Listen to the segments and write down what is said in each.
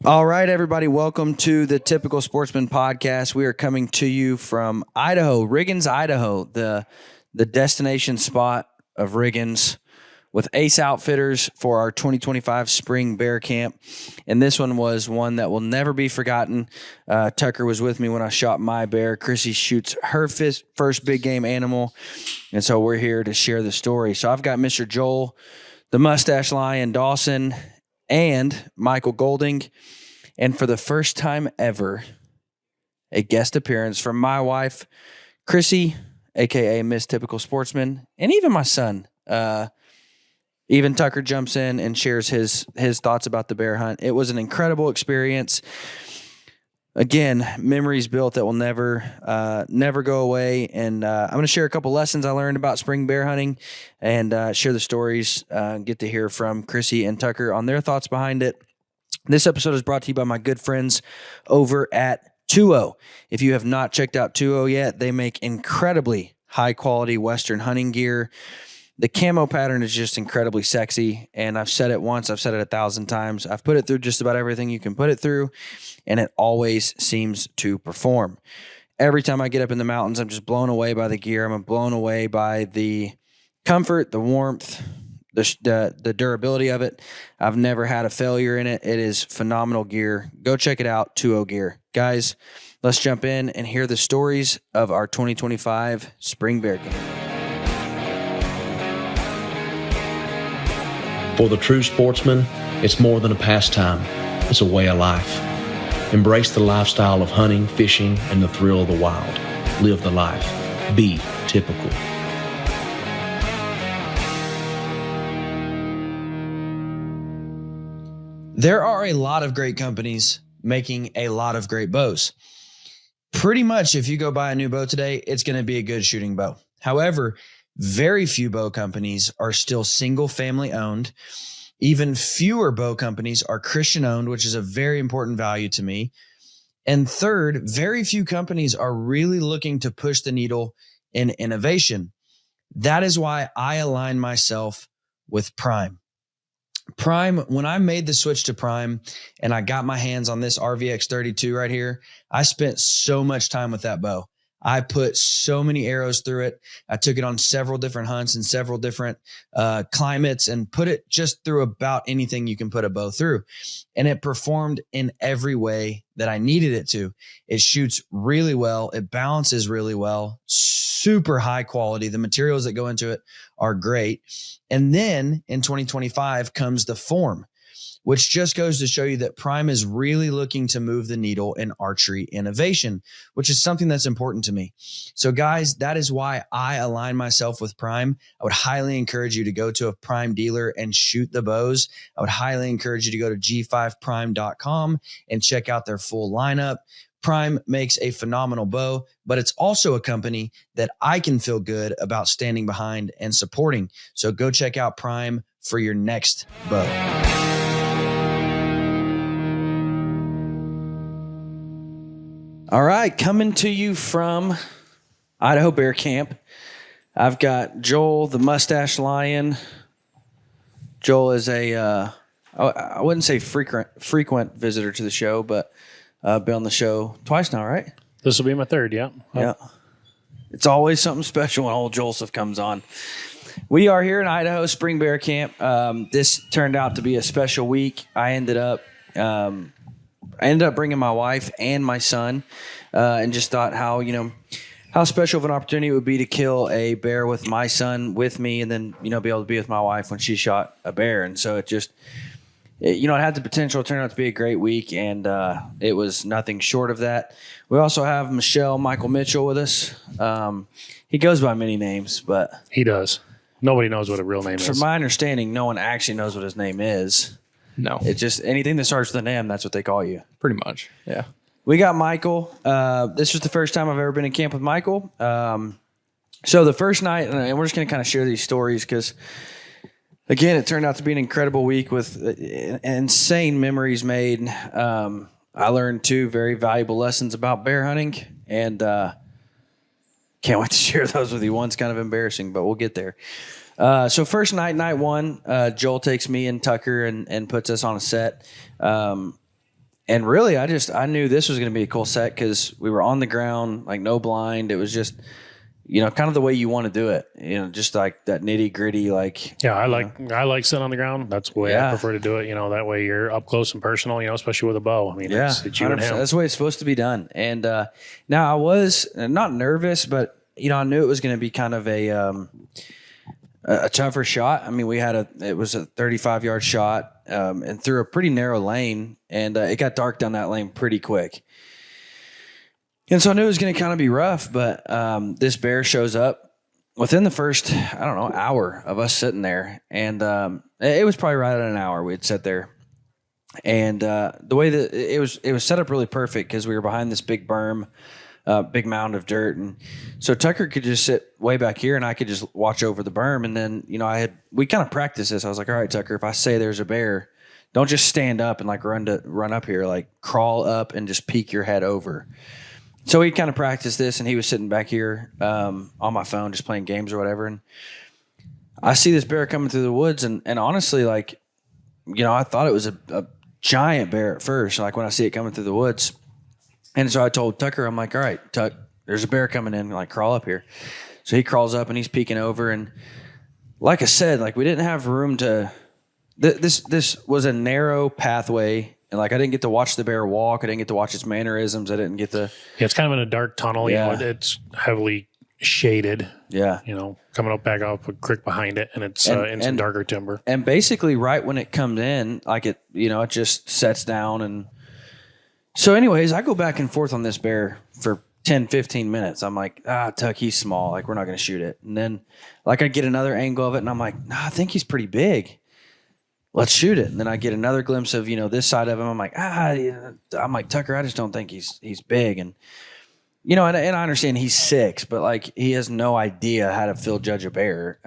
All right, everybody, welcome to the Typical Sportsman Podcast. We are coming to you from Idaho, Riggins, Idaho, the destination spot of Riggins, with Ace Outfitters for our 2025 Spring Bear Camp. And this one was one that will never be forgotten. Tucker was with me when I shot my bear. Krissy shoots her first big game animal. And so we're here to share the story. So I've got Mr. Joel, the Mustache Lion Dawson, and Michael Golding. And for the first time ever, a guest appearance from my wife, Krissy, a.k.a. Miss Typical Sportsman, and even my son. Even Tucker jumps in and shares his thoughts about the bear hunt. It was an incredible experience. Again, memories built that will never go away. And I'm going to share a couple lessons I learned about spring bear hunting and share the stories, get to hear from Krissy and Tucker on their thoughts behind it. This episode is brought to you by my good friends over at 2O. If you have not checked out 2O yet, they make incredibly high-quality Western hunting gear. The camo pattern is just incredibly sexy, and I've said it once, I've said it 1,000 times. I've put it through just about everything you can put it through, and it always seems to perform. Every time I get up in the mountains, I'm just blown away by the gear. I'm blown away by the comfort, the warmth, the durability of it. I've never had a failure in it. It is phenomenal gear. Go check it out, 2O Gear. Guys, let's jump in and hear the stories of our 2025 Spring Bear Camp. For the true sportsman, it's more than a pastime. It's a way of life. Embrace the lifestyle of hunting, fishing, and the thrill of the wild. Live the life. Be typical. There are a lot of great companies making a lot of great bows. Pretty much if you go buy a new bow today, it's going to be a good shooting bow. However, very few bow companies are still single family owned. Even fewer bow companies are Christian owned, which is a very important value to me. And third, very few companies are really looking to push the needle in innovation. That is why I align myself with Prime. Prime, when I made the switch to Prime and I got my hands on this RVX 32 right here, I spent so much time with that bow. I put so many arrows through it. I took it on several different hunts in several different climates and put it just through about anything you can put a bow through. And it performed in every way that I needed it to. It shoots really well. It balances really well. Super high quality. The materials that go into it are great. And then in 2025 comes the form, which just goes to show you that Prime is really looking to move the needle in archery innovation, which is something that's important to me. So guys, that is why I align myself with Prime. I would highly encourage you to go to a Prime dealer and shoot the bows. I would highly encourage you to go to g5prime.com and check out their full lineup. Prime makes a phenomenal bow, but it's also a company that I can feel good about standing behind and supporting. So go check out Prime for your next bow. All right, coming to you from Idaho Bear Camp, I've got Joel, the Mustache Lion. Joel is I wouldn't say frequent visitor to the show, but been on the show twice now, right? This will be my third, yeah. Yeah. It's always something special when old Joseph comes on. We are here in Idaho, Spring Bear Camp. This turned out to be a special week. I ended up bringing my wife and my son, and just thought how special of an opportunity it would be to kill a bear with my son with me, and then be able to be with my wife when she shot a bear. And so it had the potential to turn out to be a great week, and it was nothing short of that. We also have Michael Mitchell with us. He goes by many names, but he does. Nobody knows what a real name is. From my understanding, no one actually knows what his name is. No. It's just anything that starts with an M, that's what they call you. Pretty much, yeah. We got Michael. This was the first time I've ever been in camp with Michael. So the first night, and we're just going to kind of share these stories because, again, it turned out to be an incredible week with insane memories made. I learned 2 very valuable lessons about bear hunting, and can't wait to share those with you. One's kind of embarrassing, but we'll get there. So first night 1, Joel takes me and Tucker and puts us on a set. And really, I knew this was going to be a cool set because we were on the ground, like no blind. It was just, kind of the way you want to do it, just like that nitty gritty, like. Yeah, I like sitting on the ground. That's the way I prefer to do it. That way you're up close and personal, especially with a bow. I mean, it's you and him. That's the way it's supposed to be done. And now I was not nervous, but, I knew it was going to be kind of a tougher shot. I mean, it was a 35-yard shot and through a pretty narrow lane, and it got dark down that lane pretty quick. And so I knew it was going to kind of be rough, but this bear shows up within the first, hour of us sitting there. And it was probably right at an hour we'd sit there. And the way that it was set up really perfect because we were behind this big berm, big mound of dirt. And so Tucker could just sit way back here and I could just watch over the berm. And then, we kind of practiced this. I was like, all right, Tucker, if I say there's a bear, don't just stand up and like run up here, like crawl up and just peek your head over. So we kind of practiced this, and he was sitting back here on my phone just playing games or whatever. And I see this bear coming through the woods, and honestly, like, I thought it was a giant bear at first, like when I see it coming through the woods. And so I told Tucker, I'm like, all right, Tuck, there's a bear coming in, like crawl up here. So he crawls up, and he's peeking over. And like I said, like we didn't have room to this was a narrow pathway. And like I didn't get to watch the bear walk. I didn't get to watch its mannerisms. I didn't get to. Yeah, it's kind of in a dark tunnel. Yeah. It's heavily shaded. Yeah. Coming up back off a creek behind it, and it's in some darker timber. And basically, right when it comes in, like it, it just sets down. And so, anyways, I go back and forth on this bear for 10, 15 minutes. I'm like, Tuck, he's small. Like we're not going to shoot it. And then, like I get another angle of it, and I'm like, I think he's pretty big. Let's shoot it. And then I get another glimpse of, this side of him. I'm like, I'm like, Tucker, I just don't think he's big. And, and I understand he's 6, but like he has no idea how to field judge a bear.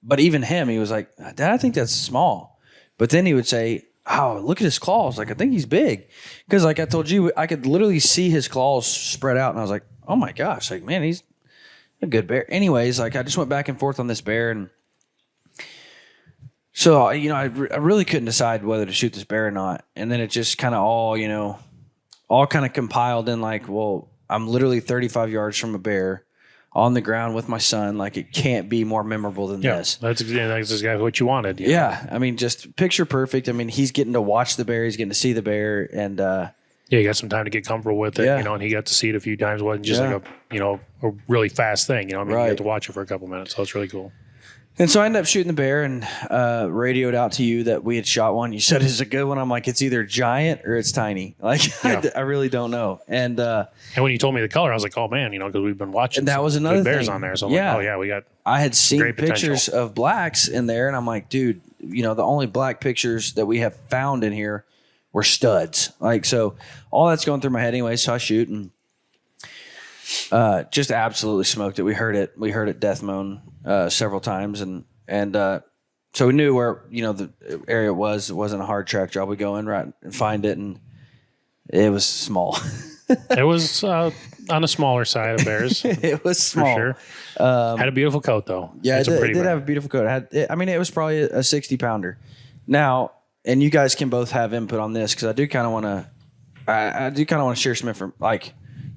But even him, he was like, Dad, I think that's small. But then he would say, oh, look at his claws. Like, I think he's big. Because like I told you, I could literally see his claws spread out. And I was like, oh my gosh, like, man, he's a good bear. Anyways, like I just went back and forth on this bear, and so, I really couldn't decide whether to shoot this bear or not. And then it just kind of all kind of compiled in like, well, I'm literally 35 yards from a bear on the ground with my son. Like it can't be more memorable than this. That's exactly what you wanted. Yeah. I mean, just picture perfect. I mean, he's getting to watch the bear. He's getting to see the bear. And, you got some time to get comfortable with it, and he got to see it a few times. It wasn't just like a really fast thing, you got to watch it for a couple minutes. So it's really cool. And so I ended up shooting the bear and radioed out to you that we had shot one. You said, is it a good one? I'm like, it's either giant or it's tiny. Like, I really don't know. And when you told me the color, I was like, oh, man, because we've been watching and that was another good bears thing. on there. So I'm like, oh, yeah, we got I had seen great pictures potential of blacks in there, and I'm like, dude, the only black pictures that we have found in here were studs. Like, so all that's going through my head anyway. So I shoot and just absolutely smoked it. We heard it death moan several times, and so we knew where the area was. It wasn't a hard track job. We go in right and find it, and it was small. It was on the smaller side of bears. It was small. For sure. Had a beautiful coat though. Yeah, it did have a beautiful coat. It was probably a 60-pounder. Now, and you guys can both have input on this because I do kind of want to. I do kind of want to share some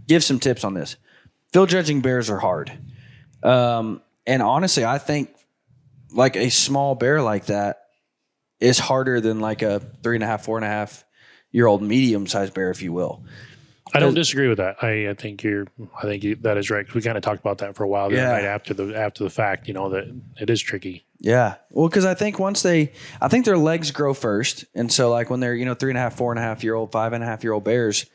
give some tips on this. Field judging bears are hard. And honestly, I think like a small bear like that is harder than like a 3.5, 4.5-year-old medium-sized bear, if you will. I don't disagree with that. I think that is right. We kind of talked about that for a while. Right after the fact, that it is tricky. Yeah. Well, because I think I think their legs grow first. And so like when they're, 3.5, 4.5-year-old, 5.5-year-old bears,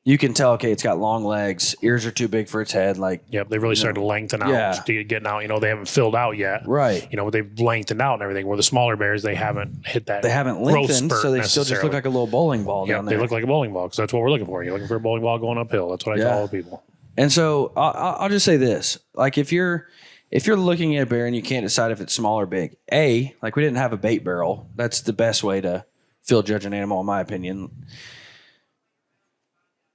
you can tell, okay, it's got long legs. Ears are too big for its head. Like, yep, they really started to lengthen out, getting out. They haven't filled out yet. Right. They've lengthened out and everything. Where the smaller bears, they haven't hit that. They haven't lengthened, so they still just look like a little bowling ball down there. They look like a bowling ball because that's what we're looking for. You're looking for a bowling ball going uphill. That's what I tell all the people. And so I'll just say this: like if you're looking at a bear and you can't decide if it's small or big, like we didn't have a bait barrel. That's the best way to field judge an animal, in my opinion.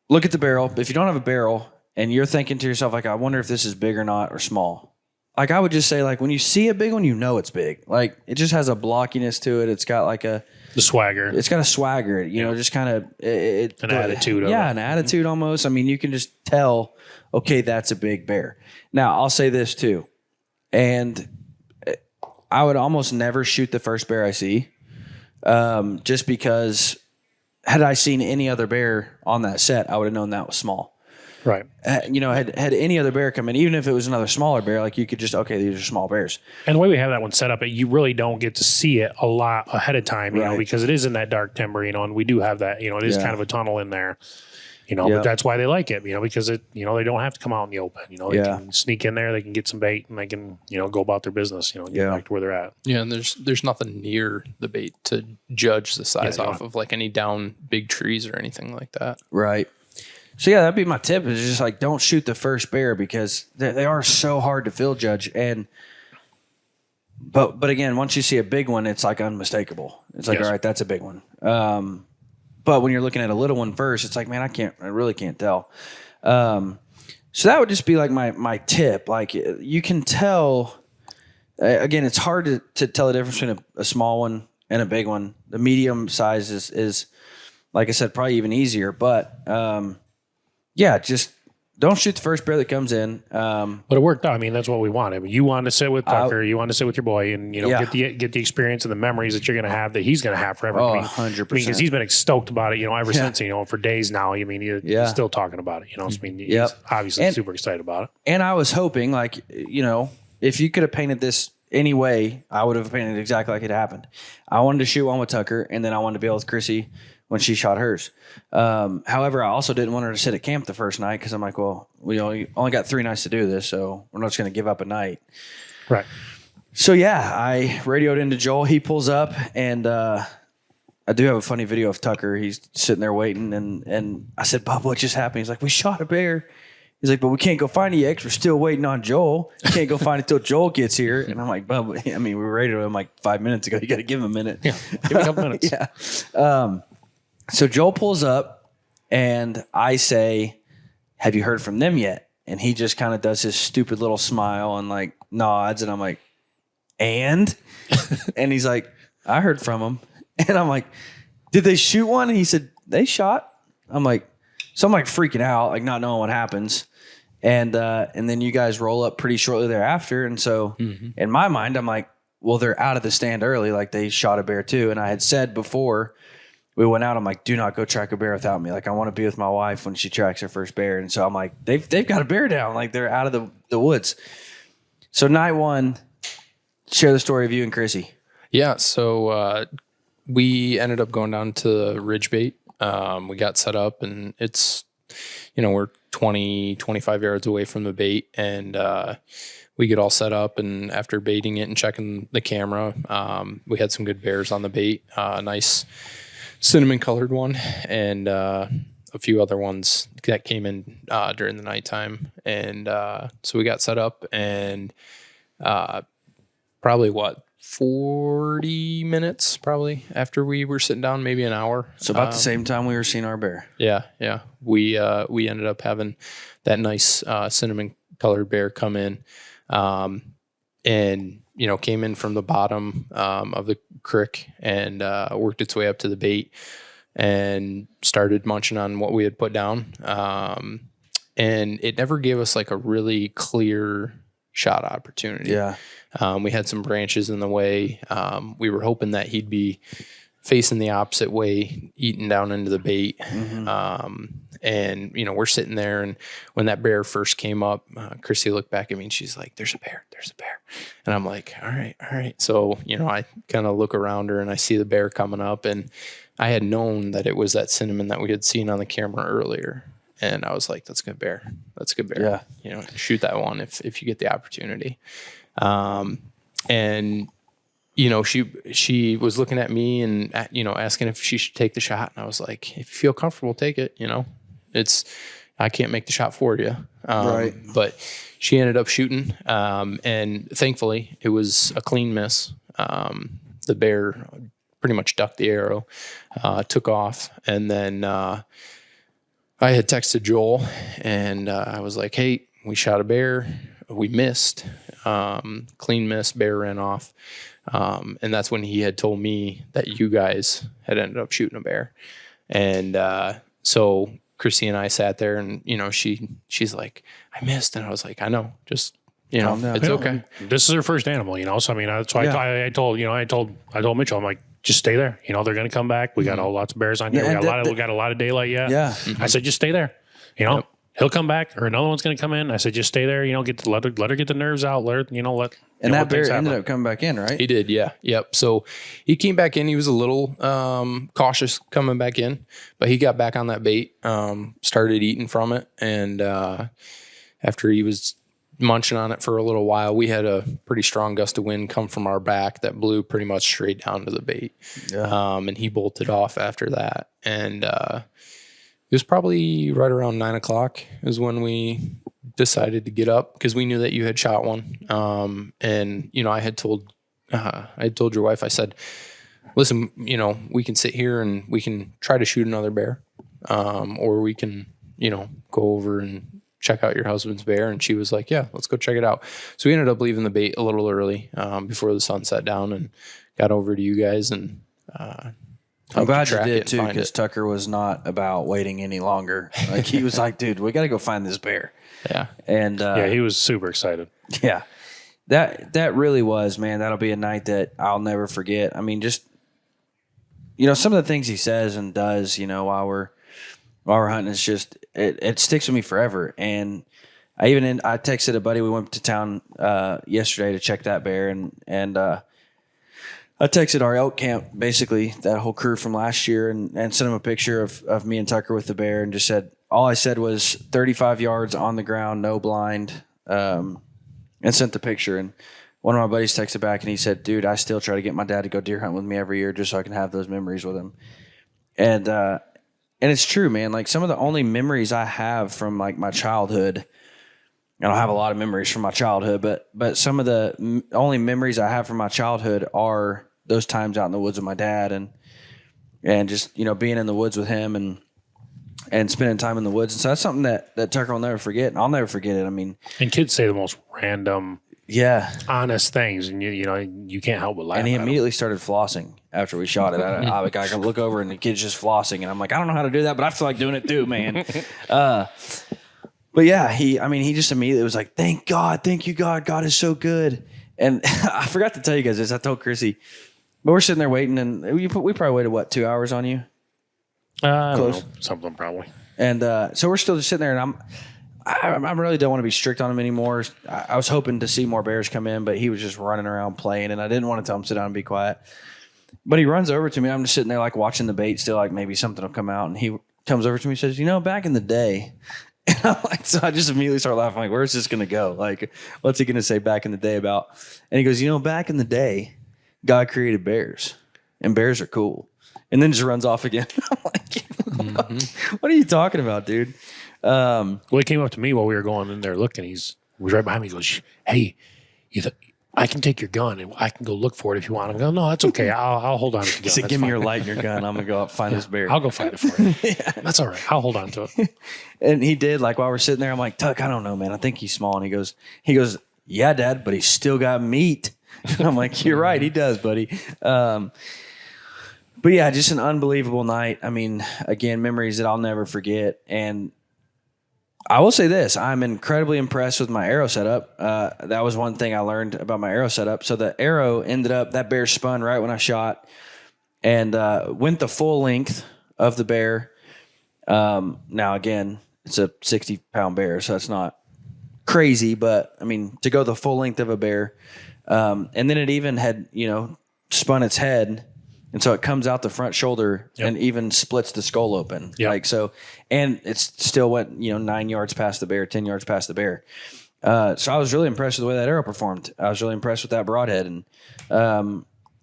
Look at the barrel. If you don't have a barrel and you're thinking to yourself, like, I wonder if this is big or not or small, like I would just say, like when you see a big one, you know it's big. Like it just has a blockiness to it. It's got like the swagger. It's got a swagger, you know, just kind of an attitude. An attitude almost. I mean, you can just tell, okay, that's a big bear. Now, I'll say this too, and I would almost never shoot the first bear I see, just because had I seen any other bear on that set, I would have known that was small. Right. You know, had any other bear come in, even if it was another smaller bear, like you could just, okay, these are small bears. And the way we have that one set up, you really don't get to see it a lot ahead of time, you know, because it is in that dark timber, you know, and we do have that, you know, it is kind of a tunnel in there, you know, but that's why they like it, you know, because it, you know, they don't have to come out in the open, you know, they can sneak in there, they can get some bait and they can, you know, go about their business, you know, get back to where they're at. Yeah. And there's nothing near the bait to judge the size off of, like any down big trees or anything like that. Right. So yeah, that'd be my tip, is just like don't shoot the first bear, because they are so hard to field judge. And but again, once you see a big one, it's like unmistakable. It's like, all right, that's a big one. But when you're looking at a little one first, it's like, man, I really can't tell. So that would just be like my tip. Like you can tell. Again, it's hard to tell the difference between a small one and a big one. The medium size is like I said, probably even easier, but. Yeah, just don't shoot the first bear that comes in. But it worked out. I mean, that's what we wanted. I mean, you wanted to sit with Tucker. You wanted to sit with your boy, and you know, get the experience and the memories that you're going to have, that he's going to have forever. Oh, I mean, 100%. Because he's been stoked about it, you know, ever since, you know, for days now. I mean, he's still talking about it. You know, I mean, he's obviously super excited about it. And I was hoping, like, you know, if you could have painted this any way, I would have painted it exactly like it happened. I wanted to shoot one with Tucker, and then I wanted to be able with Krissy when she shot hers. However, I also didn't want her to sit at camp the first night, because I'm like, well, we only got 3 nights to do this, so we're not just going to give up a night. Right. So, yeah, I radioed into Joel. He pulls up, and I do have a funny video of Tucker. He's sitting there waiting, and I said, Bub, what just happened? He's like, we shot a bear. He's like, but we can't go find it yet because we're still waiting on Joel. You can't go find it until Joel gets here. And I'm like, Bub, I mean, we radioed him like 5 minutes ago. You got to give him a minute. Yeah, give me a couple minutes. So Joel pulls up, and I say, have you heard from them yet? And he just kind of does his stupid little smile and like nods. And I'm like, and he's like, I heard from them. And I'm like, did they shoot one? And he said, they shot. I'm like freaking out, like not knowing what happens. And then you guys roll up pretty shortly thereafter. And so in my mind, I'm like, well, they're out of the stand early. Like they shot a bear too. And I had said before we went out, I'm like, do not go track a bear without me. Like I want to be with my wife when she tracks her first bear. And so I'm like, they've got a bear down. Like they're out of the woods. So night one, share the story of you and Krissy. Yeah. So we ended up going down to ridge bait. We got set up, and it's, you know, we're 20, 25 yards away from the bait, and we get all set up, and after baiting it and checking the camera, we had some good bears on the bait, a nice cinnamon colored one, and a few other ones that came in during the nighttime. And so we got set up, and probably 40 minutes probably after we were sitting down, maybe an hour. So about the same time we were seeing our bear. Yeah. We ended up having that nice cinnamon colored bear come in, and you know, came in from the bottom of the creek and worked its way up to the bait and started munching on what we had put down. And it never gave us like a really clear shot opportunity. Yeah. We had some branches in the way. We were hoping that he'd be facing the opposite way, eating down into the bait. And, you know, we're sitting there, and when that bear first came up, Krissy looked back at me and she's like, there's a bear. And I'm like, all right. So, you know, I kind of look around her and I see the bear coming up, and I had known that it was that cinnamon that we had seen on the camera earlier. And I was like, that's a good bear. Yeah. You know, shoot that one if you get the opportunity. And, you know, she was looking at me and, you know, asking if she should take the shot. And I was like, if you feel comfortable, take it. You know, I can't make the shot for you. Right. But she ended up shooting. And thankfully it was a clean miss. The bear pretty much ducked the arrow, took off. And then, I had texted Joel, and I was like, hey, we shot a bear. we missed, clean miss, bear ran off. And that's when he had told me that you guys had ended up shooting a bear. And so Krissy and I sat there, and she's like, I missed, and I was like, I know, just it's okay. This is her first animal, so I mean, that's why I told Mitchell, I'm like, just stay there. They're going to come back. We got lots of bears on here. We got a lot of daylight yet. Yeah. I said, just stay there. Yep. He'll come back, or another one's going to come in. I said, just stay there. Let her get the nerves out. Let her, And that bear ended up coming back in, right? He did, yeah, yep. So he came back in. He was a little cautious coming back in, but he got back on that bait. Started eating from it, and after he was munching on it for a little while, we had a pretty strong gust of wind come from our back that blew pretty much straight down to the bait. Yeah. And he bolted off after that. And it was probably right around 9 o'clock is when we decided to get up, because we knew that you had shot one. And I had told your wife, I said, listen, we can sit here and we can try to shoot another bear, or we can, go over and check out your husband's bear. And she was like, yeah, let's go check it out. So we ended up leaving the bait a little early, before the sun set down, and got over to you guys. And I'm glad you did too, because Tucker was not about waiting any longer. Like, he was like, dude, we got to go find this bear. Yeah. And he was super excited. Yeah. That really was, man. That'll be a night that I'll never forget. I mean, just some of the things he says and does, while we're hunting, it's just it sticks with me forever. And I texted a buddy. We went to town yesterday to check that bear, and I texted our elk camp, basically that whole crew from last year, and sent him a picture of me and Tucker with the bear, and just said, all I said was 35 yards on the ground, no blind, and sent the picture. And one of my buddies texted back, and he said, dude, I still try to get my dad to go deer hunt with me every year just so I can have those memories with him. And it's true, man. Like, some of the only memories I have from like my childhood, I don't have a lot of memories from my childhood, but some of the only memories I have from my childhood are those times out in the woods with my dad, and just, being in the woods with him and spending time in the woods. And so that's something that Tucker will never forget, and I'll never forget it. I mean, and kids say the most random, honest things, and you can't help but laugh. And he immediately started flossing after we shot it. I can look over and the kid's just flossing, and I'm like, I don't know how to do that, but I feel like doing it too, man. But yeah, he just immediately was like, thank you, God. God is so good. And I forgot to tell you guys this. I told Krissy, but we're sitting there waiting, and we probably waited 2 hours on you? I don't know, something probably. And so we're still just sitting there, and I really don't want to be strict on him anymore. I was hoping to see more bears come in, but he was just running around playing, and I didn't want to tell him sit down and be quiet. But he runs over to me. I'm just sitting there like watching the bait still, like maybe something will come out, and he comes over to me and says, back in the day. And I'm like, so I just immediately start laughing, like, where's this going to go? Like, what's he going to say back in the day about? And he goes, back in the day, God created bears, and bears are cool. And then just runs off again. I'm like, what are you talking about, dude? Well, he came up to me while we were going in there looking. He was right behind me. He goes, hey, I can take your gun and I can go look for it if you want. I'm going, no, that's okay. I'll hold on to the gun. He said, give me your light and your gun. I'm going to go up find this bear. I'll go find it for you. That's all right. I'll hold on to it. And he did. Like, while we're sitting there, I'm like, Tuck, I don't know, man. I think he's small. And he goes, yeah, Dad, but he's still got meat. And I'm like, you're right. He does, buddy. But yeah, just an unbelievable night. I mean, again, memories that I'll never forget. And I will say this, I'm incredibly impressed with my arrow setup. That was one thing I learned about my arrow setup. So the arrow that bear spun right when I shot, and went the full length of the bear. Now, again, it's a 60-pound bear, so it's not crazy, but I mean, to go the full length of a bear. And then it even had, spun its head. And so it comes out the front shoulder and even splits the skull open. Yep. Like, so, and it still went, 9 yards past the bear, 10 yards past the bear. So I was really impressed with the way that arrow performed. I was really impressed with that broadhead. And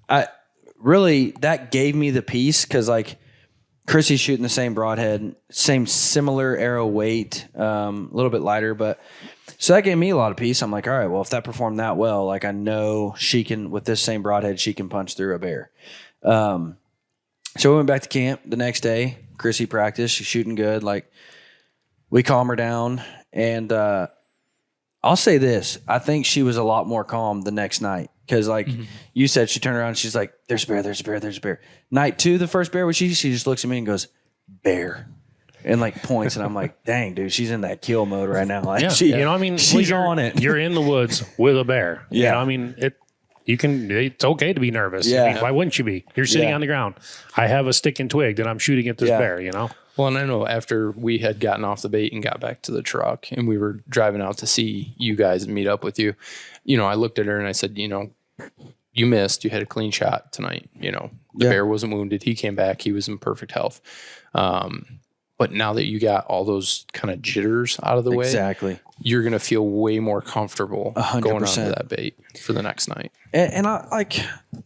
that gave me the peace, because like Krissy's shooting the same broadhead, similar arrow weight, a little bit lighter, but so that gave me a lot of peace. I'm like, all right, well, if that performed that well, like I know she can, with this same broadhead, she can punch through a bear. So we went back to camp the next day. Krissy practiced. She's shooting good. Like, we calm her down, and I'll I'll say this. I think she was a lot more calm the next night because, like you said, she turned around and she's like, there's a bear, there's a bear, there's a bear. Night 2, the first bear was she just looks at me and goes, bear. And like points. And I'm like, dang, dude, she's in that kill mode right now. Like, she's on it. You're in the woods with a bear. Yeah. You know, I mean, it's okay to be nervous. Yeah. I mean, why wouldn't you be? You're sitting on the ground. I have a stick and twig that I'm shooting at this bear, you know? Well, and I know after we had gotten off the bait and got back to the truck and we were driving out to see you guys and meet up with you, you know, I looked at her and I said, you know, you missed. You had a clean shot tonight. You know, the bear wasn't wounded. He came back. He was in perfect health. But now that you got all those kind of jitters out of the way, you're going to feel way more comfortable 100%. Going onto that bait for the next night. And I like,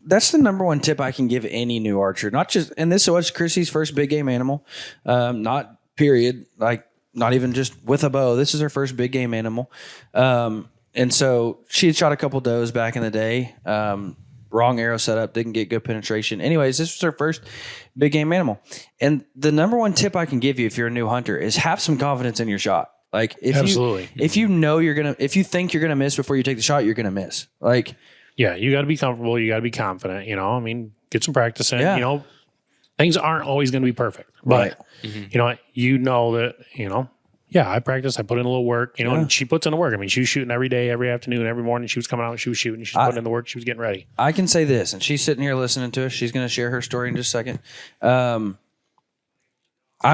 that's the number one tip I can give any new archer, not just, and this was Krissy's first big game animal, not period, like not even just with a bow. This is her first big game animal. And so she had shot a couple does back in the day. Wrong arrow setup, didn't get good penetration. Anyways, this was her first big game animal. And the number one tip I can give you if you're a new hunter is have some confidence in your shot. Like if you know if you think you're gonna miss before you take the shot, you're gonna miss. Like, yeah, you got to be comfortable. You got to be confident. You know, I mean, get some practice in. Yeah. You know, things aren't always going to be perfect, but you know that, you know, yeah, I practiced. I put in a little work, you know, and she puts in the work. I mean, she was shooting every day, every afternoon, every morning. She was coming out and she was shooting. She was putting in the work. She was getting ready. I can say this, and she's sitting here listening to us. She's going to share her story in just a second. I'm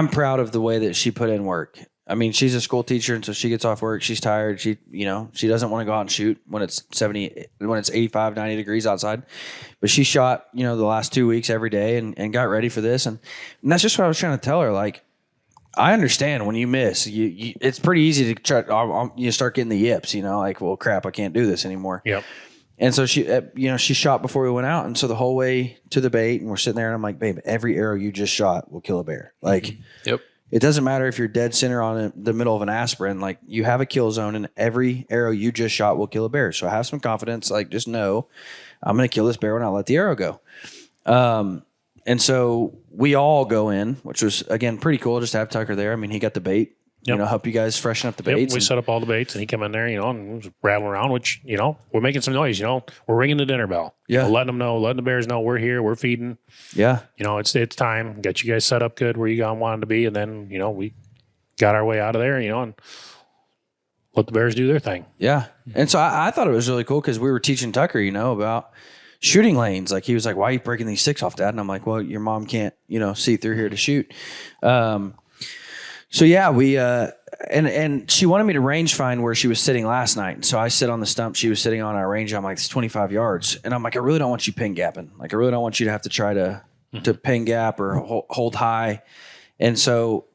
proud of the way that she put in work. I mean, she's a school teacher, and so she gets off work. She's tired. She doesn't want to go out and shoot when it's 85, 90 degrees outside. But she shot, the last 2 weeks every day and got ready for this. And that's just what I was trying to tell her. Like, I understand when you miss, it's pretty easy to try. You start getting the yips, like, well, crap, I can't do this anymore. Yep. And so she shot before we went out. And so the whole way to the bait, and we're sitting there, and I'm like, babe, every arrow you just shot will kill a bear. Like, yep. It doesn't matter if you're dead center on the middle of an asprin. Like, you have a kill zone, and every arrow you just shot will kill a bear. So have some confidence. Like, just know I'm going to kill this bear when I let the arrow go. And so we all go in, which was, again, pretty cool just to have Tucker there. I mean, he got the bait. Yep. Help you guys freshen up the baits. We set up all the baits, and he came in there, and was rattling around, which, we're making some noise, we're ringing the dinner bell. Yeah. We're letting the bears know we're here, we're feeding. Yeah. It's time. Got you guys set up good where you guys wanted to be, and then, we got our way out of there, and let the bears do their thing. Yeah. And so I thought it was really cool because we were teaching Tucker, about shooting lanes. Like, he was like, why are you breaking these sticks off, Dad? And I'm like, well, your mom can't, see through here to shoot. So yeah, we and she wanted me to range find where she was sitting last night. And so I sit on the stump she was sitting on our range. I'm like, it's 25 yards. And I'm like, I really don't want you pin gapping. Like, I really don't want you to have to try to pin gap or hold high. And so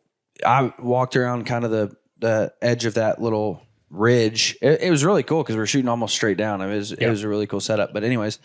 I walked around kind of the edge of that little ridge. It was really cool because we were shooting almost straight down. It was a really cool setup. But anyways,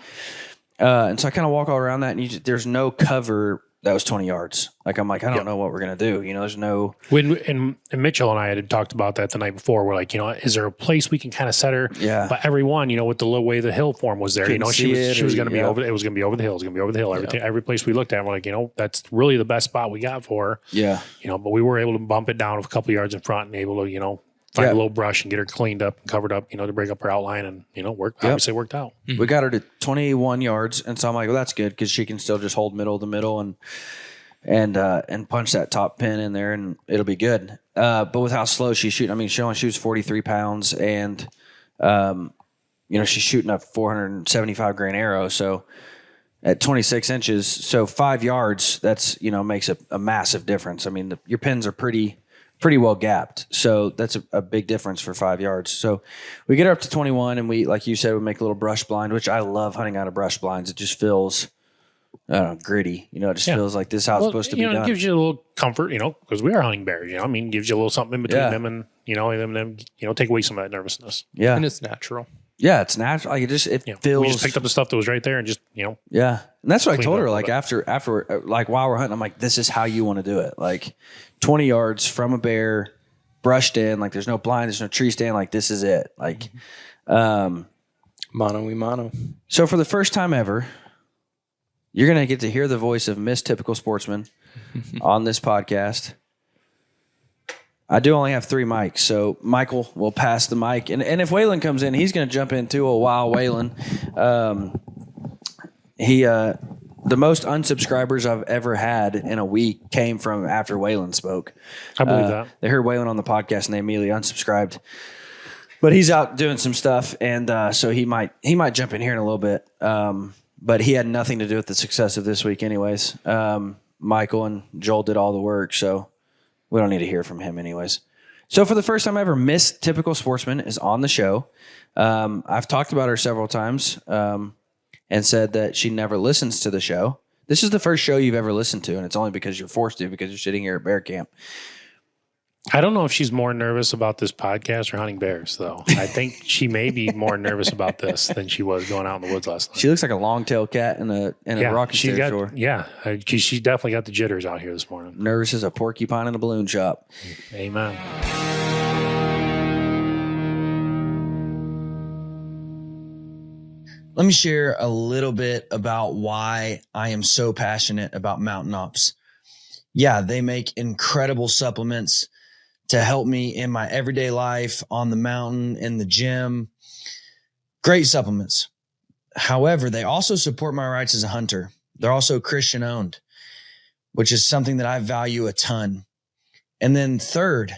and so I kind of walk all around that, and there's no cover. That was 20 yards. Like, I'm like, I don't know what we're going to do. There's no... And Mitchell and I had talked about that the night before. We're like, is there a place we can kind of set her? Yeah. But everyone, with the way the hill form was there, she was going to be over, it was going to be over the hill. It was going to be over the hill. Every place we looked at, we're like, that's really the best spot we got for her. Yeah. But we were able to bump it down a couple yards in front and able to, find a little brush and get her cleaned up and covered up, to break up her outline and, obviously worked out. We got her to 21 yards. And so I'm like, well, that's good because she can still just hold middle to middle and punch that top pin in there and it'll be good. But with how slow she's shooting, I mean, she only shoots 43 pounds and, she's shooting a 475 grain arrow. So at 26 inches, so 5 yards, that's, makes a massive difference. I mean, your pins are pretty well gapped. So that's a big difference for 5 yards. So we get her up to 21 and we, like you said, we make a little brush blind, which I love hunting out of brush blinds. It just feels, gritty. It just feels like this is how it's supposed to be done. It gives you a little comfort, because we are hunting bears, gives you a little something in between them and, them, take away some of that nervousning. Yeah. And it's natural. Yeah, it's natural. Like, it feels. We just picked up the stuff that was right there and just, Yeah. And that's what I told her. Like, after, like, while we're hunting, I'm like, this is how you want to do it. Like, 20 yards from a bear, brushed in, like, there's no blind, there's no tree stand. Like, this is it. Like, mano y mano. So for the first time ever, you're going to get to hear the voice of Miss Typical Sportsman on this podcast. I do only have 3 mics, so Michael will pass the mic. And if Waylon comes in, he's going to jump in too a while. Waylon, the most unsubscribers I've ever had in a week came from after Waylon spoke. I believe that. They heard Waylon on the podcast and they immediately unsubscribed. But he's out doing some stuff, and so he might jump in here in a little bit. But he had nothing to do with the success of this week anyways. Michael and Joel did all the work, so we don't need to hear from him anyways. So for the first time ever, Miss Typical Sportsman is on the show. I've talked about her several times and said that she never listens to the show. This is the first show you've ever listened to, and it's only because you're forced to because you're sitting here at bear camp. I don't know if she's more nervous about this podcast or hunting bears, though. I think she may be more nervous about this than she was going out in the woods last night. She looks like a long-tailed cat in a rocking chair store. Yeah, she definitely got the jitters out here this morning. Nervous as a porcupine in a balloon shop. Amen. Let me share a little bit about why I am so passionate about Mountain Ops. Yeah, they make incredible supplements to help me in my everyday life, on the mountain, in the gym. Great supplements. However, they also support my rights as a hunter. They're also Christian owned, which is something that I value a ton. And then third,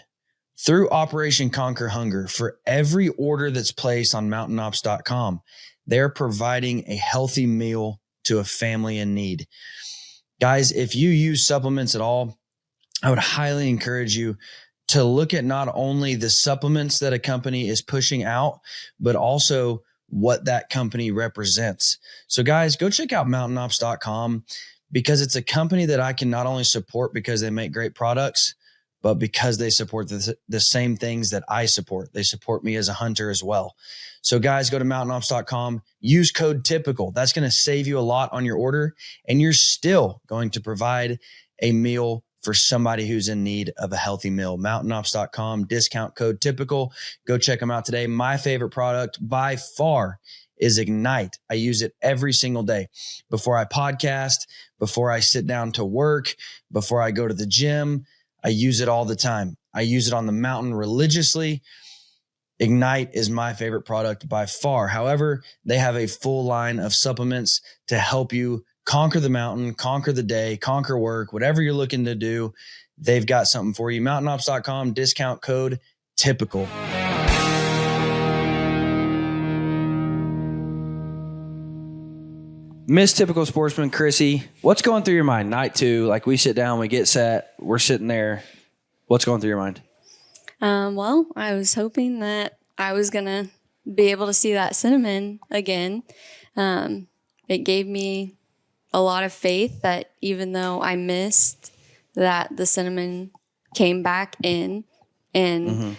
through Operation Conquer Hunger, for every order that's placed on mountainops.com, they're providing a healthy meal to a family in need. Guys, if you use supplements at all, I would highly encourage you to look at not only the supplements that a company is pushing out, but also what that company represents. So guys, go check out mountainops.com because it's a company that I can not only support because they make great products, but because they support the same things that I support. They support me as a hunter as well. So guys, go to mountainops.com, use code TYPICAL. That's going to save you a lot on your order, and you're still going to provide a meal for somebody who's in need of a healthy meal. Mountainops.com, discount code TYPICAL. Go check them out today. My favorite product by far is Ignite. I use it every single day. Before I podcast, before I sit down to work, before I go to the gym, I use it all the time. I use it on the mountain religiously. Ignite is my favorite product by far. However, they have a full line of supplements to help you conquer the mountain, conquer the day, conquer work, whatever you're looking to do. They've got something for you. Mountainops.com, discount code TYPICAL. Miss Typical Sportsman, Krissy, what's going through your mind? Night 2, like we sit down, we get set, we're sitting there. What's going through your mind? Well, I was hoping that I was going to be able to see that cinnamon again. It gave me a lot of faith that even though I missed that, the cinnamon came back in, and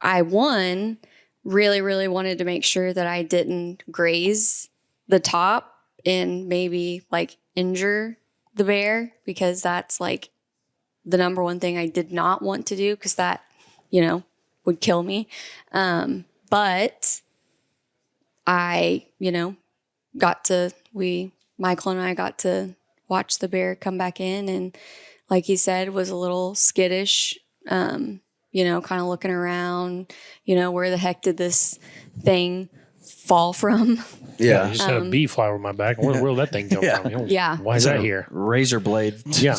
I really, really wanted to make sure that I didn't graze the top and maybe like injure the bear, because that's like the number one thing I did not want to do, because that, would kill me. But I, Michael and I got to watch the bear come back in, and like he said, was a little skittish, kind of looking around, where the heck did this thing fall from? Yeah, I just had a bee fly over my back. Where'd that thing come from? Yeah. Why is that here? Razor blade. Yeah.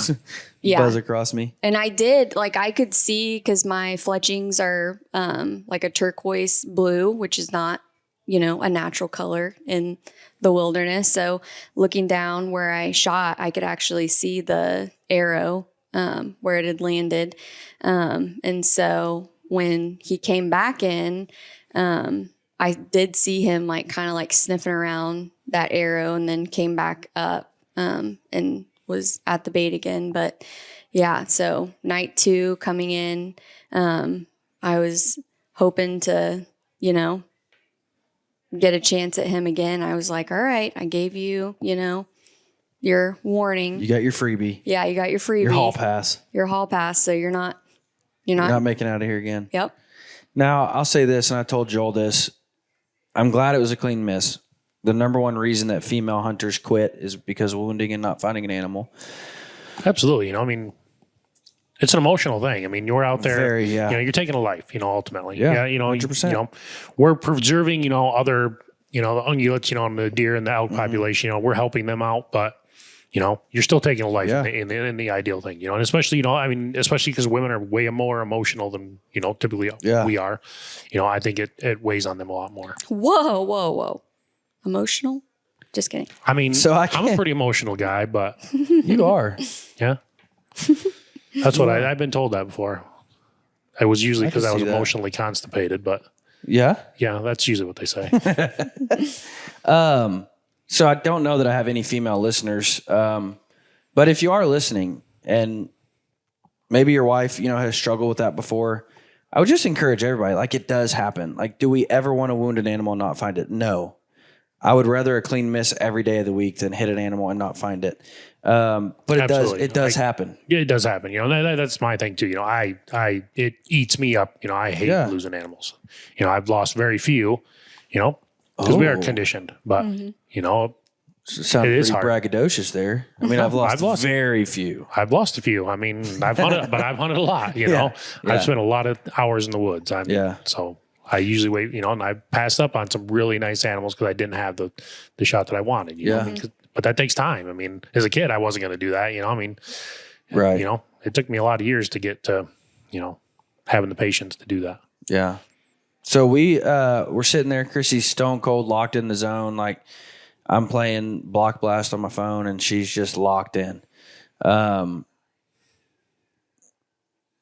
Buzz across me. And I did, I could see, because my fletchings are like a turquoise blue, which is not, a natural color in the wilderness. So looking down where I shot, I could actually see the arrow where it had landed. And so when he came back in, I did see him kind of sniffing around that arrow, and then came back up and was at the bait again. But yeah, so night 2 coming in, I was hoping to, get a chance at him again. I was like, all right, I gave you, your warning. You got your freebie. Yeah, you got your freebie. Your hall pass. Your hall pass. So you're not making out of here again. Yep. Now, I'll say this, and I told Joel this. I'm glad it was a clean miss. The number one reason that female hunters quit is because of wounding and not finding an animal. Absolutely. It's an emotional thing. I mean, you're out there, Very, yeah. you know, you're taking a life, you know, ultimately. Yeah, you know, 100%. you know, we're preserving, you know, other, you know, the ungulates, you know, and the deer and the elk population, you know, we're helping them out, but you know, you're still taking a life in the ideal thing, you know, and especially, you know, I mean, especially because women are way more emotional than, you know, typically we are, you know, I think it weighs on them a lot more. Whoa. Emotional? Just kidding. I mean, I'm a pretty emotional guy, but you are. Yeah. That's what I've been told that before. It was usually because I was emotionally constipated, but yeah, that's usually what they say. So I don't know that I have any female listeners, but if you are listening and maybe your wife, you know, has struggled with that before, I would just encourage everybody, like it does happen. Like, do we ever want to wound an animal and not find it? No. I would rather a clean miss every day of the week than hit an animal and not find it. But it does happen. Yeah, it does happen. You know, that's my thing too. You know, it eats me up. You know, I hate losing animals. You know, I've lost very few, you know, because we are conditioned, but you know, sounds pretty braggadocious there. I mean, I've lost very few. I've lost a few. I mean, I've hunted, but I've hunted a lot, you know, I've spent a lot of hours in the woods. So I usually wait, you know, and I passed up on some really nice animals because I didn't have the shot that I wanted. You know, but that takes time. I mean, as a kid, I wasn't going to do that. You know, I mean, you know, it took me a lot of years to get to, you know, having the patience to do that. Yeah. So we're sitting there, Krissy's stone cold locked in the zone. Like I'm playing Block Blast on my phone and she's just locked in. And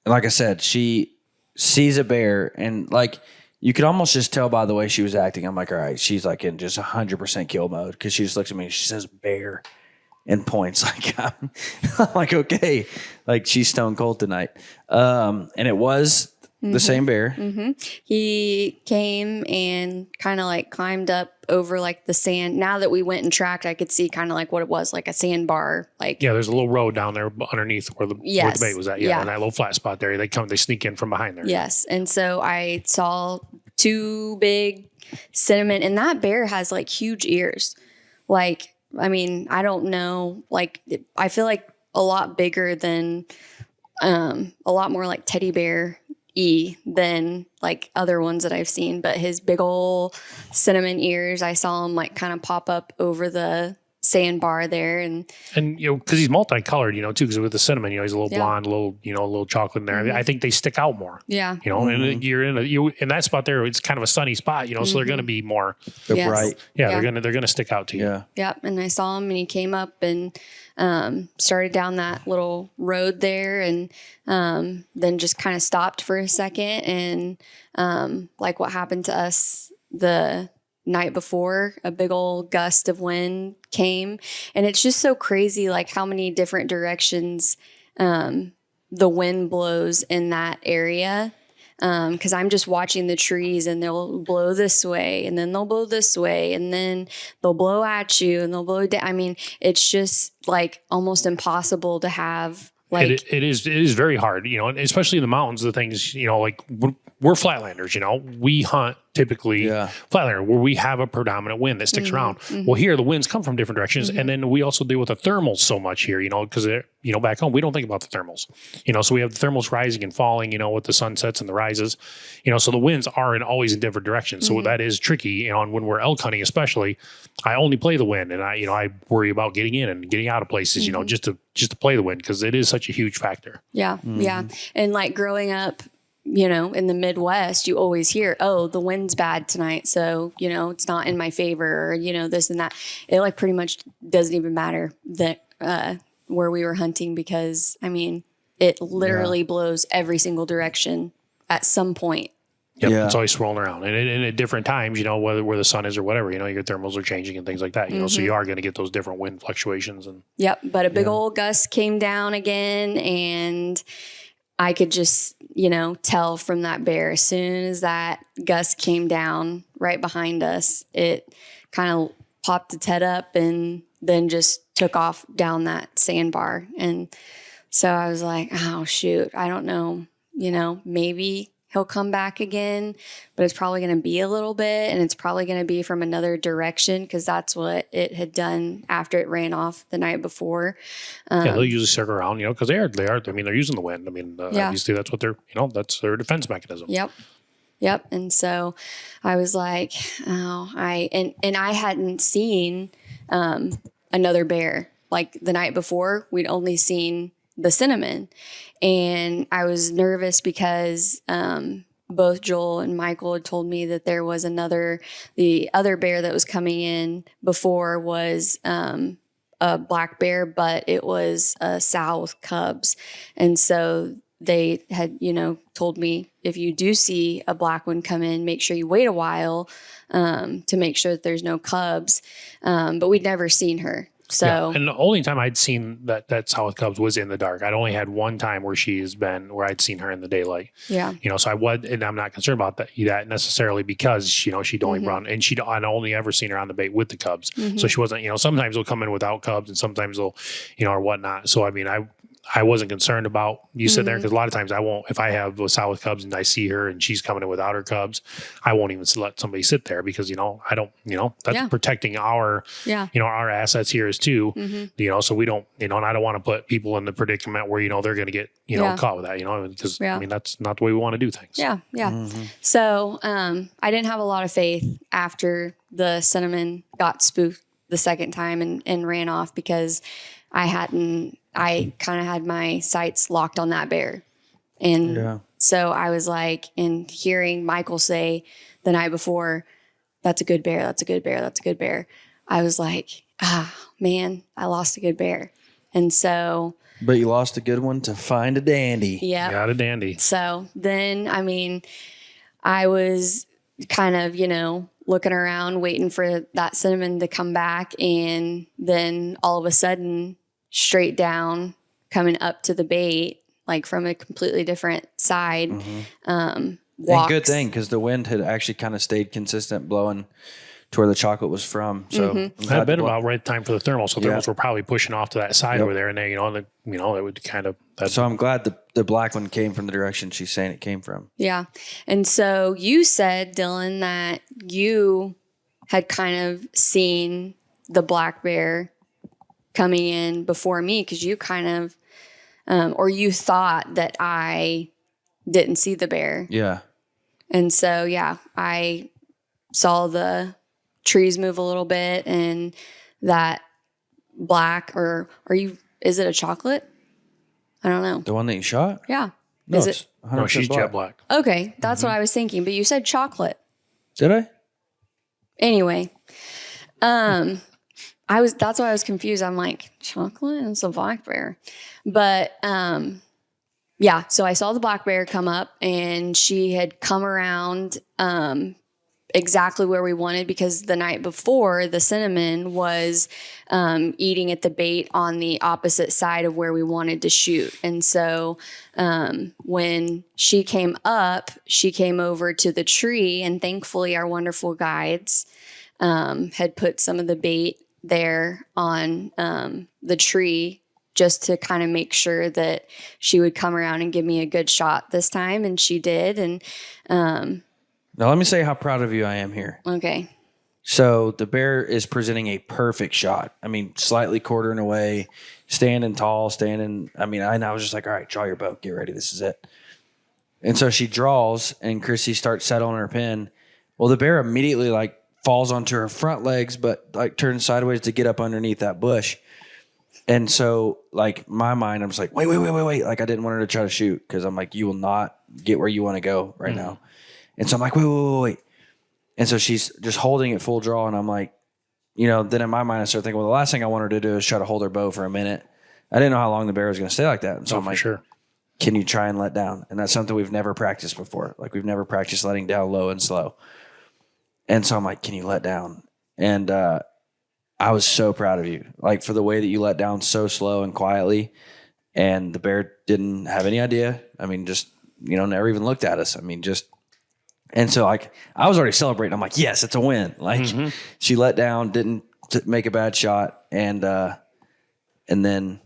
like I said, she sees a bear and like, you could almost just tell by the way she was acting. I'm like, all right, she's like in just 100% kill mode because she just looks at me and she says bear and points. Like I'm like, okay, like she's stone cold tonight. And it was the same bear. He came and kind of like climbed up over like the sand. Now that we went and tracked, I could see kind of like what it was, like a sandbar. Like there's a little road down there underneath where the bait was at. Yeah, and that little flat spot there. They sneak in from behind there. Yes, and so I saw 2 big cinnamon, and that bear has like huge ears. Like, I mean, I don't know. Like, I feel like a lot bigger than, a lot more like teddy bear than like other ones that I've seen, but his big old cinnamon ears, I saw him like kind of pop up over the sandbar there, and you know, because he's multicolored, you know, too, because with the cinnamon, you know, he's a little blonde, a little chocolate in there. I think they stick out more. Yeah, you know, and you're in that spot there. It's kind of a sunny spot, you know, so they're going to be more bright. Yeah, they're gonna stick out to you. Yeah. Yep. And I saw him, and he came up and started down that little road there, and then just kind of stopped for a second, and like what happened to us the night before, a big old gust of wind came, and it's just so crazy like how many different directions the wind blows in that area, because I'm just watching the trees, and they'll blow this way, and then they'll blow this way, and then they'll blow at you, and they'll blow down. I mean, it's just like almost impossible to have. Like it is very hard, you know, and especially in the mountains, the things, you know, like we're flatlanders, you know, we hunt typically flatlander where we have a predominant wind that sticks around. Well, here the winds come from different directions. And then we also deal with the thermals so much here, you know, because, you know, back home, we don't think about the thermals, you know, so we have the thermals rising and falling, you know, with the sunsets and the rises, you know, so the winds are always in different directions. So that is tricky, you know, and when we're elk hunting, especially, I only play the wind, and I worry about getting in and getting out of places, you know, just to play the wind, because it is such a huge factor. Yeah. Yeah. And like growing up, you know, in the Midwest, you always hear, oh, the wind's bad tonight, so, you know, it's not in my favor, or, you know, this and that. It like pretty much doesn't even matter that where we were hunting, because I mean, it literally blows every single direction at some point. Yep, it's always swirling around, and at different times, you know, where the sun is or whatever, you know, your thermals are changing and things like that, you know, so you are going to get those different wind fluctuations. And but a big old gust came down again, and I could just, you know, tell from that bear, as soon as that gust came down right behind us, it kind of popped its head up and then just took off down that sandbar. And so I was like, oh, shoot, I don't know, you know, maybe he'll come back again, but it's probably going to be a little bit, and it's probably going to be from another direction because that's what it had done after it ran off the night before. They'll usually circle around, because they are. I mean, they're using the wind. I mean, obviously that's what that's their defense mechanism. Yep. And so I was like, I hadn't seen another bear. Like the night before, we'd only seen the cinnamon. And I was nervous because both Joel and Michael had told me that there was the other bear that was coming in before was a black bear, but it was a sow with cubs. And so they had, told me if you do see a black one come in, make sure you wait a while to make sure that there's no cubs. But we'd never seen her. So, and the only time I'd seen that sow with cubs was in the dark. I'd only had one time where where I'd seen her in the daylight. Yeah. So and I'm not concerned about that necessarily because, she'd only run and I'd only ever seen her on the bait with the cubs. So she wasn't, sometimes they'll come in without cubs and sometimes they'll, or whatnot. So, I mean, I wasn't concerned about you sitting there because a lot of times I won't, if I have a sow with cubs and I see her and she's coming in without her cubs, I won't even let somebody sit there because, I don't, that's protecting our, our assets here is too, so we don't, and I don't want to put people in the predicament where, they're going to get, caught with that, because I mean, that's not the way we want to do things. Yeah. Yeah. So, I didn't have a lot of faith after the cinnamon got spooked the second time and ran off because I kind of had my sights locked on that bear. And so I was like, and hearing Michael say the night before, that's a good bear. That's a good bear. That's a good bear. I was like, man, I lost a good bear. And so. But you lost a good one to find a dandy. Yeah. Got a dandy. So then, I mean, I was kind of, looking around, waiting for that cinnamon to come back. And then all of a sudden, straight down, coming up to the bait, like from a completely different side. And good thing, because the wind had actually kind of stayed consistent, blowing to where the chocolate was from. So I've been about right time for the thermals. So thermals were probably pushing off to that side over there, and they, it would kind of. So I'm glad the black one came from the direction she's saying it came from. Yeah, and so you said, Dylan, that you had kind of seen the black bear coming in before me because you kind of, or you thought that I didn't see the bear. Yeah. And so, I saw the trees move a little bit and that black, is it a chocolate? I don't know. The one that you shot? Yeah. No, she's jet black. Okay. That's what I was thinking, but you said chocolate. Did I? Anyway, that's why I was confused. I'm like, chocolate? It's a black bear. But, so I saw the black bear come up and she had come around, exactly where we wanted because the night before the cinnamon was, eating at the bait on the opposite side of where we wanted to shoot. And so, when she came up, she came over to the tree and thankfully our wonderful guides, had put some of the bait there on the tree just to kind of make sure that she would come around and give me a good shot this time. And she did. And now let me say how proud of you I am here. Okay. So the bear is presenting a perfect shot. I mean, slightly quartering away, standing tall, I was just like, all right, draw your bow. Get ready. This is it. And so she draws and Krissy starts settling her pin. Well, the bear immediately falls onto her front legs, but turns sideways to get up underneath that bush. And so my mind, I'm just like, wait. I didn't want her to try to shoot because I'm like, you will not get where you want to go right now. And so I'm like, wait. And so she's just holding it full draw. And I'm like, then in my mind, I start thinking, well, the last thing I want her to do is try to hold her bow for a minute. I didn't know how long the bear was going to stay like that. And so I'm like, sure. Can you try and let down? And that's something we've never practiced before. We've never practiced letting down low and slow. And so I'm like, can you let down? And I was so proud of you, for the way that you let down so slow and quietly. And the bear didn't have any idea. I mean, just, never even looked at us. I mean, just. And so I was already celebrating. I'm like, yes, it's a win. She let down, didn't make a bad shot. And then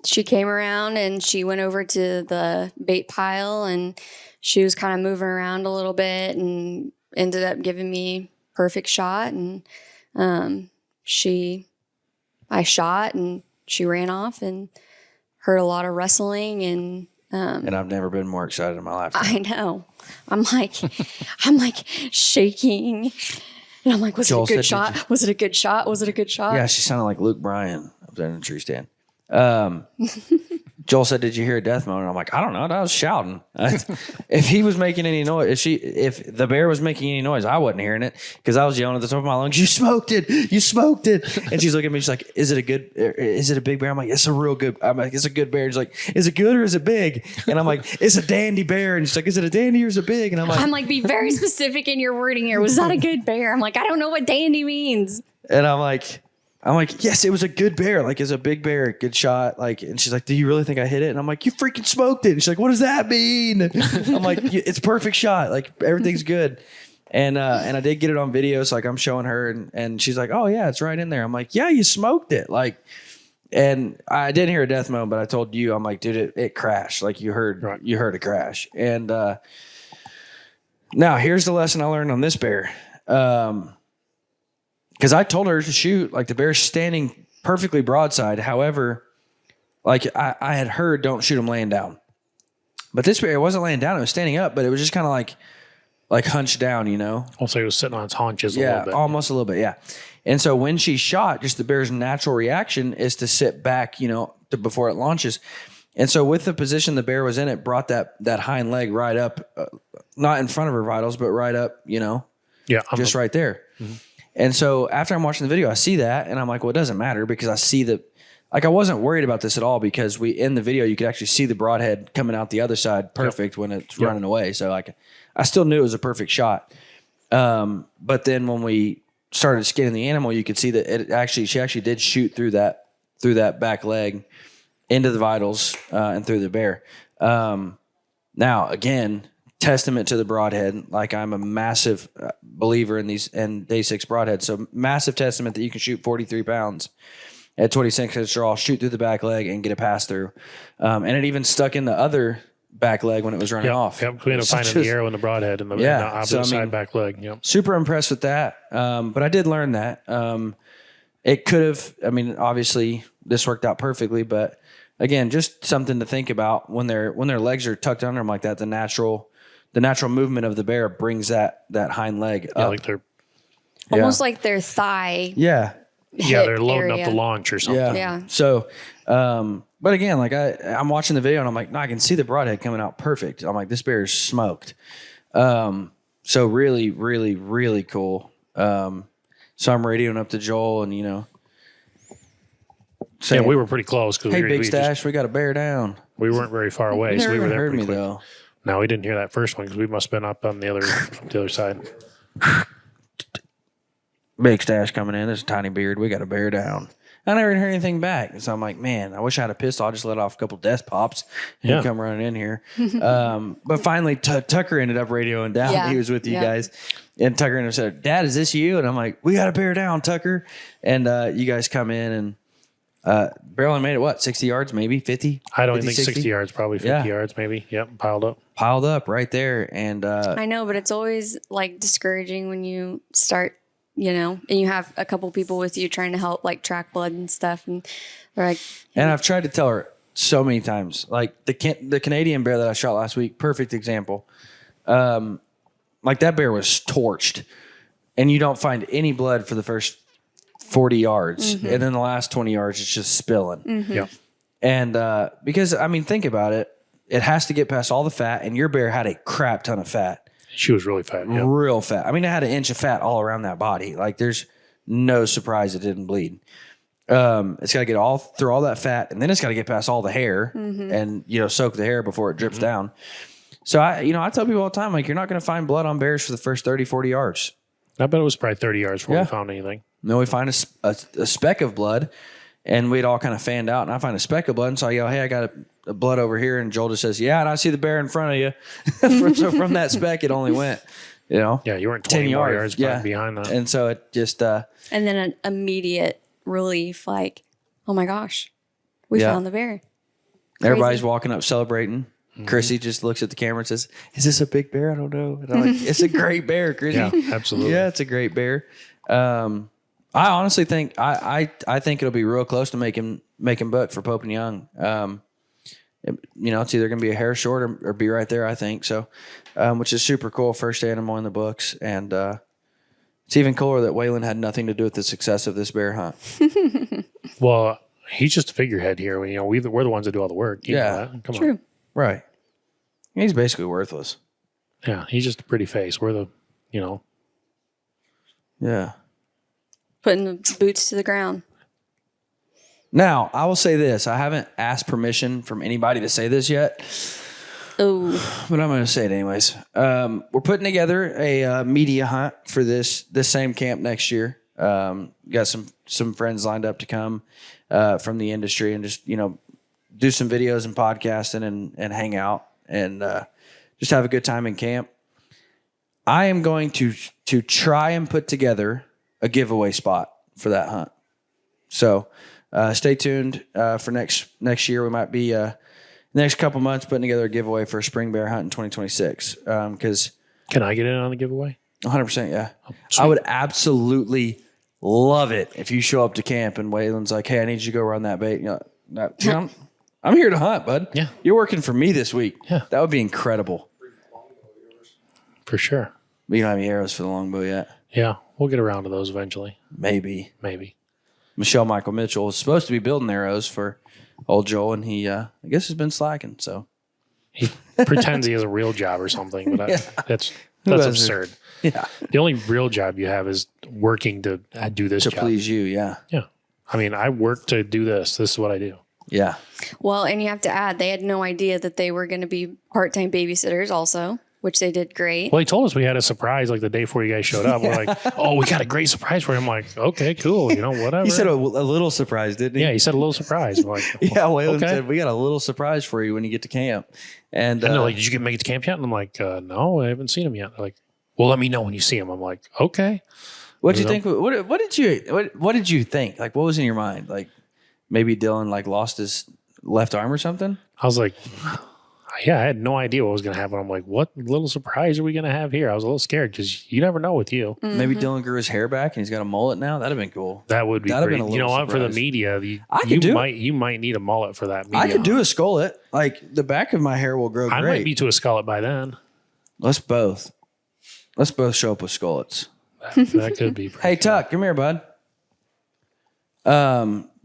she came around and she went over to the bait pile and she was kind of moving around a little bit and ended up giving me perfect shot. And I shot and she ran off and heard a lot of wrestling and I've never been more excited in my life. I know. I'm like shaking. And I'm like, was Joel it a good said, shot? Was it a good shot? Was it a good shot? Yeah, she sounded like Luke Bryan up there in the tree stand. Joel said, "Did you hear a death moan?" And I'm like, "I don't know. I was shouting. If he was making any noise, if the bear was making any noise, I wasn't hearing it because I was yelling at the top of my lungs. You smoked it! You smoked it!" And she's looking at me. She's like, "Is it a big bear?" I'm like, "It's a real good." I'm like, "It's a good bear." She's like, "Is it good or is it big?" And I'm like, "It's a dandy bear." And she's like, "Is it a dandy or is it big?" And I'm like, be very specific in your wording here. Was that a good bear? I'm like, I don't know what dandy means. And I'm like, yes, it was a good bear. Like, it's a big bear, good shot. Like, and she's like, "Do you really think I hit it?" And I'm like, "You freaking smoked it." And she's like, "What does that mean?" I'm like, "It's perfect shot. Like, everything's good." And I did get it on video. So like, I'm showing her and she's like, "Oh yeah, it's right in there." I'm like, "Yeah, you smoked it." Like, and I didn't hear a death moan, but I told you, I'm like, "Dude, it crashed. Like you heard a crash." And, now here's the lesson I learned on this bear. Because I told her to shoot, like the bear's standing perfectly broadside. However, like I had heard, don't shoot him laying down. But this bear wasn't laying down; it was standing up, but it was just kind of like hunched down, you know. Also, he was sitting on its haunches a little bit. Yeah, almost a little bit, yeah. And so when she shot, just the bear's natural reaction is to sit back, you know, before it launches. And so with the position the bear was in, it brought that hind leg right up, not in front of her vitals, but right up, you know, just right there. Mm-hmm. And so after I'm watching the video, I see that and I'm like, well, it doesn't matter because I see I wasn't worried about this at all because in the video, you could actually see the broadhead coming out the other side perfect when it's running away. So like, I still knew it was a perfect shot. But then when we started skinning the animal, you could see that she actually did shoot through that back leg into the vitals, and through the bear. Now again, testament to the broadhead. Like I'm a massive believer in these and day 6 broadheads. So massive testament that you can shoot 43 pounds at 26 inch draw, shoot through the back leg and get a pass through. And it even stuck in the other back leg when it was running off. Yep, we ended up finding the arrow in the broadhead and the opposite side back leg. Yep. Super impressed with that. But I did learn that. It could have, obviously this worked out perfectly, but again, just something to think about when their legs are tucked under them like that. The natural movement of the bear brings that hind leg up. Like they're almost like their thigh. Yeah. Yeah, they're loading up the launch or something. Yeah. So, but again, like I'm watching the video and I'm like, no, I can see the broadhead coming out perfect. I'm like, this bear is smoked. So really, really, really cool. So I'm radioing up to Joel and, you know, saying, we were pretty close. Hey, Big Stash, we got a bear down. We weren't very far away, so we were there heard pretty me quick. though. No, we didn't hear that first one because we must have been up on the other side. Big Stash coming in. There's a tiny beard. We got a bear down. I never heard anything back. So I'm like, man, I wish I had a pistol. I'll just let off a couple death pops and come running in here. But finally, Tucker ended up radioing down. Yeah. He was with you guys. And Tucker ended up said, "Dad, is this you?" And I'm like, "We got a bear down, Tucker." And you guys come in and barely made it, 60 yards, maybe 50? I don't think 60 yards, probably 50 yards, maybe. Yep, piled up right there. And I know, but it's always like discouraging when you start, you know, and you have a couple people with you trying to help like track blood and stuff. And they're like, and I've tried to tell her so many times, like the Canadian bear that I shot last week, perfect example. Like that bear was torched and you don't find any blood for the first 40 yards. Mm-hmm. And then the last 20 yards, it's just spilling. Mm-hmm. Yeah. And because, think about it. It has to get past all the fat, and your bear had a crap ton of fat. She was really fat. Yeah. Real fat. It had an inch of fat all around that body. Like there's no surprise it didn't bleed. It's got to get all through all that fat, and then it's got to get past all the hair and, soak the hair before it drips down. So I tell people all the time, like, you're not going to find blood on bears for the first 30, 40 yards. I bet it was probably 30 yards before we found anything. Then we find a speck of blood, and we'd all kind of fanned out, and I find a speck of blood, and so I yell, "Hey, I got a blood over here," and Joel just says, "Yeah," and I see the bear in front of you. So from that speck, it only went, Yeah, you weren't 20 yards behind that. And so it just... and then an immediate relief, like, oh my gosh, we found the bear. Everybody's walking up celebrating. Krissy just looks at the camera and says, "Is this a big bear? I don't know." And I'm like, "It's a great bear, Krissy." Yeah, absolutely. Yeah, it's a great bear. I honestly think I think it'll be real close to making book for Pope and Young. It's either going to be a hair short or be right there, I think. So, which is super cool. First animal in the books. And it's even cooler that Waylon had nothing to do with the success of this bear hunt. Well, he's just a figurehead here. We're the ones that do all the work. You know that. Come on. Right. He's basically worthless. Yeah, he's just a pretty face. We're the, Yeah. Putting the boots to the ground. Now, I will say this. I haven't asked permission from anybody to say this yet. Oh. But I'm going to say it anyways. We're putting together a media hunt for this same camp next year. Got some friends lined up to come from the industry and just, do some videos and podcasting and hang out and just have a good time in camp. I am going to try and put together a giveaway spot for that hunt. So stay tuned for next year. We might be the next couple months putting together a giveaway for a spring bear hunt in 2026. Because can I get in on the giveaway? 100%, yeah. Oh, I would absolutely love it if you show up to camp and Waylon's like, "Hey, I need you to go run that bait." I'm here to hunt, bud. Yeah. You're working for me this week. Yeah. That would be incredible. For sure. But you don't have any arrows for the longbow yet? Yeah, we'll get around to those eventually. Maybe. Michelle Michael Mitchell was supposed to be building arrows for old Joel, and he, I guess, has been slacking. So he pretends he has a real job or something, but that's absurd. Yeah. The only real job you have is working to do this job. To please you, yeah. Yeah. I mean, I work to do this. This is what I do. Yeah. Well, and you have to add, they had no idea that they were going to be part-time babysitters also, which they did great. Well, he told us we had a surprise like the day before you guys showed up. We're like, "Oh, we got a great surprise for him." I'm like, "Okay, cool. Whatever." He said a little surprise, didn't he? Yeah, he said a little surprise. I'm like, yeah, Waylon okay. said, "We got a little surprise for you when you get to camp." And they're like, "Did you make it to camp yet?" And I'm like, "No, I haven't seen him yet." They're like, "Well, let me know when you see him." I'm like, "Okay." What did you think? What did you think? Like, what was in your mind? Like, maybe Dylan lost his left arm or something? I was like, yeah, I had no idea what was going to happen. I'm like, what little surprise are we going to have here? I was a little scared because you never know with you. Mm-hmm. Maybe Dylan grew his hair back and he's got a mullet now. That'd have been cool. That would be great. You know what? For the media, you might need a mullet for that media. I could do a skullet. Like, the back of my hair will grow great. I might be to a skullet by then. Let's both show up with skullets. That could be. Hey, Tuck, come here, bud.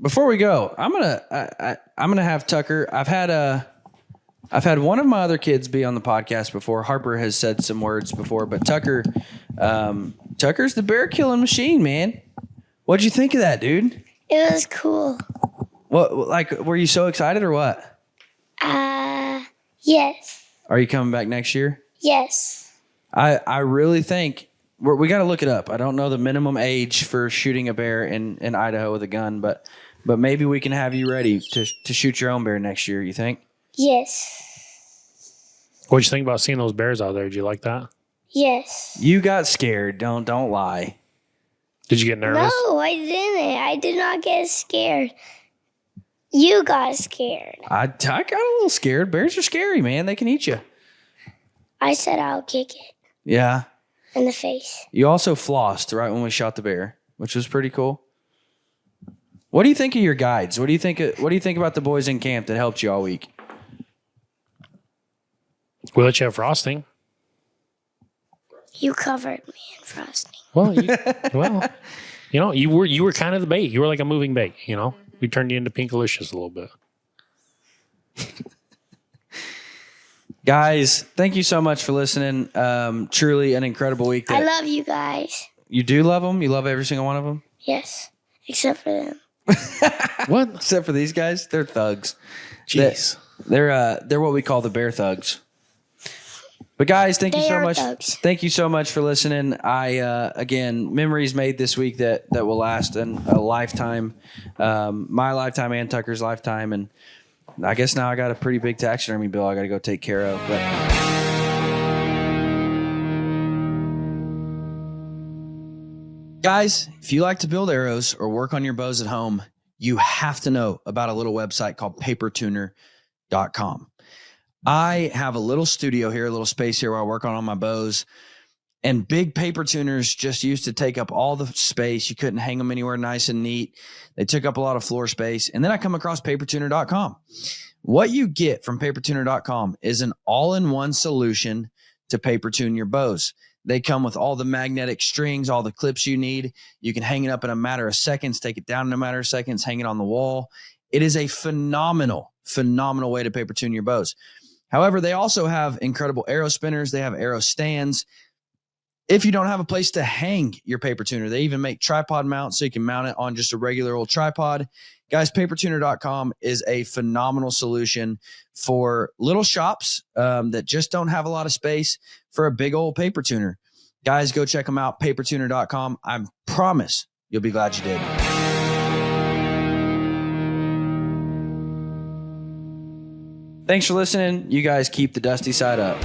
Before we go, I'm gonna have Tucker. I've had one of my other kids be on the podcast before. Harper has said some words before, but Tucker's the bear killing machine, man. What'd you think of that, dude? It was cool. What, were you so excited or what? Yes. Are you coming back next year? Yes. I really think we got to look it up. I don't know the minimum age for shooting a bear in Idaho with a gun, but maybe we can have you ready to shoot your own bear next year. You think? Yes. What'd you think about seeing those bears out there? Did you like that? Yes. You got scared. Don't lie. Did you get nervous? No, I didn't. I did not get scared. You got scared. I got a little scared. Bears are scary, man. They can eat you. I said I'll kick it Yeah. in the face. You also flossed right when we shot the bear, which was pretty cool. What do you think of your guides? What do you think about the boys in camp that helped you all week? We let you have frosting. You covered me in frosting. Well, you were kind of the bait. You were like a moving bait. We turned you into Pinkalicious a little bit. Guys, thank you so much for listening. Truly an incredible week. I love you guys. You do love them? You love every single one of them? Yes, except for them. What? Except for these guys? They're thugs. Jeez. They're what we call the bear thugs. But guys, thank you so much. Thugs. Thank you so much for listening. Again, memories made this week that will last a lifetime. My lifetime and Tucker's lifetime. And I guess now I got a pretty big taxidermy bill I got to go take care of. But guys, if you like to build arrows or work on your bows at home, you have to know about a little website called Paper Tuner. papertuner.com. I have a little studio here, a little space here where I work on all my bows. And big paper tuners just used to take up all the space. You couldn't hang them anywhere nice and neat. They took up a lot of floor space. And then I come across papertuner.com. What you get from papertuner.com is an all-in-one solution to paper tune your bows. They come with all the magnetic strings, all the clips you need. You can hang it up in a matter of seconds, take it down in a matter of seconds, hang it on the wall. It is a phenomenal way to paper tune your bows. However, they also have incredible arrow spinners. They have arrow stands. If you don't have a place to hang your paper tuner, they even make tripod mounts so you can mount it on just a regular old tripod. Guys, papertuner.com is a phenomenal solution for little shops that just don't have a lot of space for a big old paper tuner. Guys, go check them out, papertuner.com. I promise you'll be glad you did. Thanks for listening. You guys keep the dusty side up.